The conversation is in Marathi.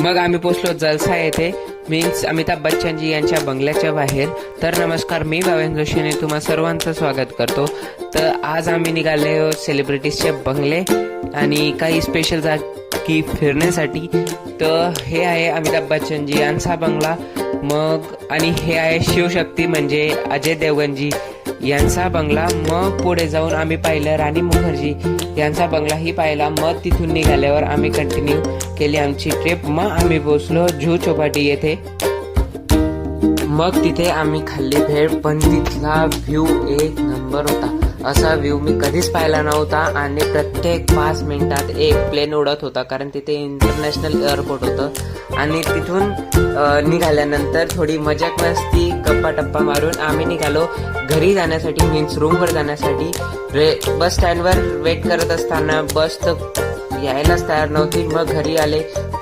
मग आम्ही पोचलो जलसा येथे, मीन्स अमिताभ बच्चनजी यांच्या बंगल्याच्या बाहेर. तर नमस्कार, मी भावेन जोशीने तुम्हा सर्वांचं स्वागत करतो. तर आज आम्ही निघाले सेलिब्रिटीजचे बंगले आणि काही स्पेशल जागी फिरण्यासाठी. तर हे आहे अमिताभ बच्चनजी यांचा बंगला, मग आणि हे आहे शिवशक्ती म्हणजे अजय देवगणजी यांचा बंगला. मग पुढे जाऊन आम्ही पाहिलं राणी मुखर्जी यांचा बंगलाही पाहिला. मग तिथून निघाल्यावर आम्ही कंटिन्यू केली आमची ट्रिप. मग आम्ही पोहोचलो जुहू चौपाटी येथे. मग तिथे आम्ही खाल्ली भेळ, पण तिथला व्ह्यू एक नंबर होता. असा व्ह्यू मी कधीच पाहिला नव्हता. आणि प्रत्येक 5 मिनिटात एक प्लेन उडत होता, कारण तिथे इंटरनॅशनल एअरपोर्ट होतं. आणि तिथून निघाल्यानंतर थोडी मजाक मस्ती गप्पा टप्पा मारून आम्ही निघालो घरी जाण्यासाठी, मीन्स रूमवर जाण्यासाठी. बस स्टँडवर वेट करत असताना बस तर यायलाच तयार नव्हती. मग घरी आले तर